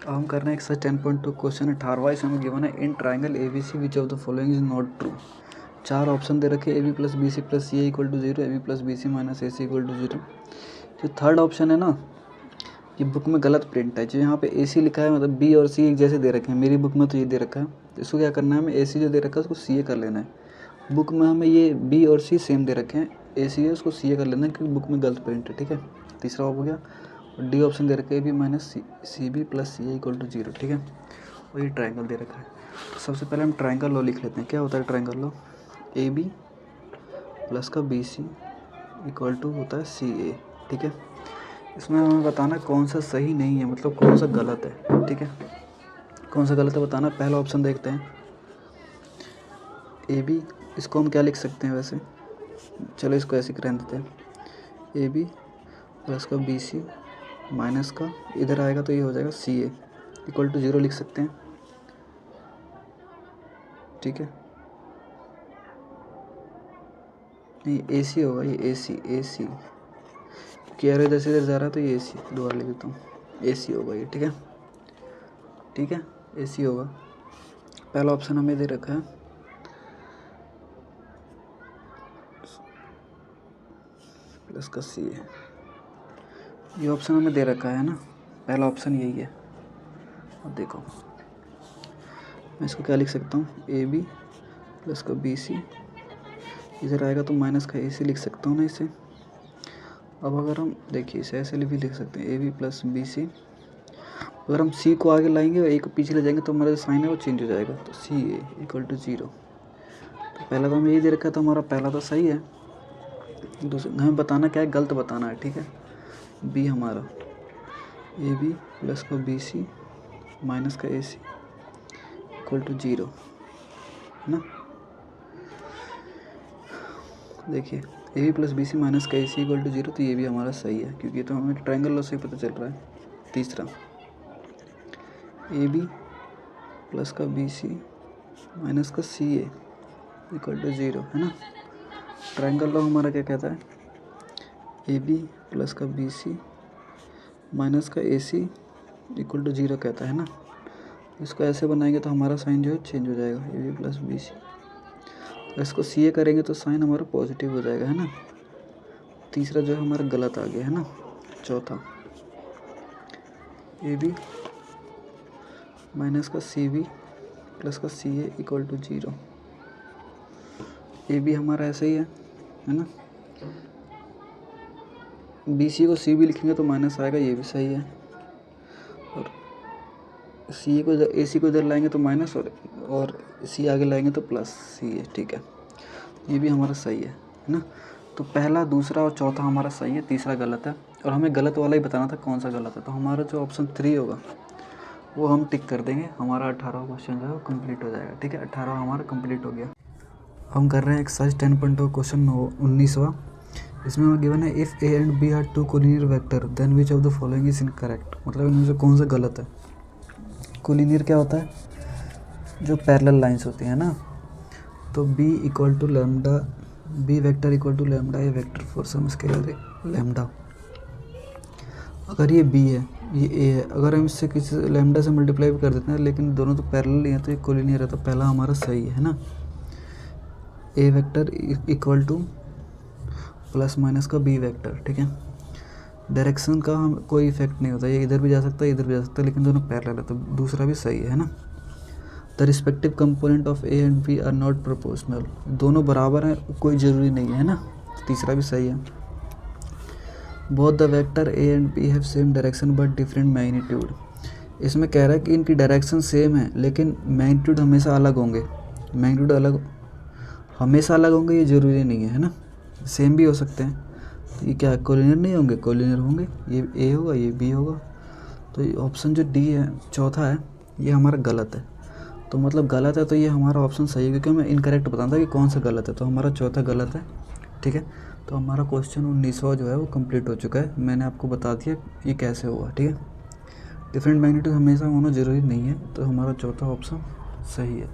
हम कर रहे हैं एक्सरसाइज 10.2 क्वेश्चन 18वां। इसमें गिवन है in triangle ABC which of the following is not true. 4 option दे रखे AB plus BC plus CA equal to 0, AB plus BC minus AC equal to 0। जो third option है ना, ये बुक में गलत प्रिंट है। जो यहाँ पे AC लिखा है मतलब B और C एक जैसे दे रखे हैं, मेरी बुक में तो ये दे रखा है। इसको क्या करना है, हमें AC जो दे रखा है उसको CA कर लेना है। बुक में हमें ये B और C सेम दे रखे हैं, AC है उसको CA कर लेना है क्योंकि बुक में गलत प्रिंट है। ठीक है, तीसरा हो गया। और डी ऑप्शन दे रखा है AB minus CB plus CA equal to 0। ठीक है, और ये ट्राइंगल दे रखा है। तो सबसे पहले हम ट्राइंगल लॉ लिख लेते हैं। क्या होता है ट्राइंगल लॉ, AB प्लस का BC इक्वल टू होता है CA। ठीक है, इसमें हमें बताना कौन सा सही नहीं है, मतलब कौन सा गलत है। ठीक है, कौन सा गलत है बताना। पहला ऑप्शन देखते हैं AB, इसको हम क्या लिख सकते हैं वैसे, चलो इसको ऐसे रहने देते हैं। AB प्लस का BC माइनस का इधर आएगा तो ये हो जाएगा CA इक्वल टू 0 लिख सकते हैं। ठीक है, नहीं AC होगा, ये AC क्योंकि एरो इधर से इधर जा रहा है तो ये AC दोबारा लिख देता हूँ, AC होगा ये। ठीक है, ठीक है, AC होगा। पहला ऑप्शन हमें दे रखा है प्लस का CA, ये ऑप्शन हमें दे रखा है ना, पहला ऑप्शन यही है। अब देखो मैं इसको क्या लिख सकता हूँ, AB प्लस का BC इधर आएगा तो माइनस का AC लिख सकता हूँ ना इसे। अब अगर हम देखिए इसे ऐसे भी लिख सकते हैं AB प्लस BC, अगर हम C को आगे लाएंगे और A को पीछे ले जाएंगे तो हमारा जो साइन है वो चेंज हो जाएगा, तो CA इक्वल टू 0। तो पहला तो हमें यही दे रखा है तो हमारा पहला तो सही है। दूसरा हमें बताना क्या है, गलत बताना है। ठीक है, B हमारा AB प्लस का BC माइनस का AC इक्वल टू 0 है ना। देखिए AB प्लस BC माइनस का AC इक्वल टू 0, तो ये भी हमारा सही है क्योंकि ये तो हमें ट्राइंगल लॉ से ही पता चल रहा है। तीसरा AB प्लस का BC माइनस का CA इक्वल टू 0 है ना। ट्राइंगल लॉ हमारा क्या कहता है, AB प्लस का BC माइनस का AC इक्वल टू 0 कहता है ना। इसको ऐसे बनाएंगे तो हमारा साइन जो है चेंज हो जाएगा, AB प्लस BC। इसको CA करेंगे तो साइन हमारा पॉजिटिव हो जाएगा है ना। तीसरा जो है हमारा गलत आ गया है ना। चौथा AB माइनस का CB प्लस का CA इक्वल टू 0, AB हमारा ऐसे ही है ना। BC को CB लिखेंगे तो माइनस आएगा, ये भी सही है। और CA को AC को इधर लाएंगे तो माइनस, और C आगे लाएंगे तो प्लस CA। ठीक है, ये भी हमारा सही है ना। तो पहला, दूसरा और चौथा हमारा सही है, तीसरा गलत है। और हमें गलत वाला ही बताना था कौन सा गलत है, तो हमारा जो ऑप्शन 3 होगा वो हम टिक कर देंगे। हमारा 18वां क्वेश्चन जो है वो कंप्लीट हो जाएगा। ठीक है, 18वां हमारा कंप्लीट हो गया। हम कर रहे हैं एक्सरसाइज 10.2 क्वेश्चन 19वां। इसमें हमें गिवन है if A and B are two collinear vector then which of the following is incorrect. मतलब इनमें से कौन सा गलत है। कोलिनियर क्या होता है, जो पैरेलल लाइंस होती हैं ना। तो B equal to lambda, B vector equal to lambda A vector for some scalar lambda. अगर ये B है, ये A है, अगर हम इससे किसी लैम्डा से मल्टीप्लाई भी कर देते हैं लेकिन दोनों तो पैरेलल ही हैं तो ये कोलिनियर है, तो पहला हमारा सही है ना। A vector equal two plus minus का B वेक्टर। ठीक है, डायरेक्शन का हम कोई इफेक्ट नहीं होता, ये इधर भी जा सकता है इधर भी जा सकता है, लेकिन दोनों पैरेलल है तो दूसरा भी सही है ना। The respective component of A and B are not proportional, दोनों बराबर हैं कोई ज़रूरी नहीं है ना, तीसरा भी सही है। Both the vector A and B have same direction but different magnitude. इसमें कह रहा है कि इनकी डायरेक्शन सेम है लेकिन मैग्नीट्यूड हमेशा अलग होंगे। मैग्नीट्यूड अलग हमेशा अलग होंगे ये ज़रूरी नहीं है ना, सेम भी हो सकते हैं। तो ये क्या कोलिनियर नहीं होंगे, कोलिनियर होंगे। ये A होगा ये B होगा, तो ये ऑप्शन जो D है चौथा है ये हमारा गलत है। तो मतलब गलत है तो ये हमारा ऑप्शन सही है क्योंकि हमें इनकरेक्ट बताना था कि कौन सा गलत है, तो हमारा चौथा गलत है। ठीक है, तो हमारा क्वेश्चन 19वां जो है वो कंप्लीट हो चुका है। मैंने आपको बता दिया ये कैसे हुआ। ठीक है, डिफरेंट मैग्नीट्यूड हमेशा होना ज़रूरी नहीं है, तो हमारा चौथा ऑप्शन सही है।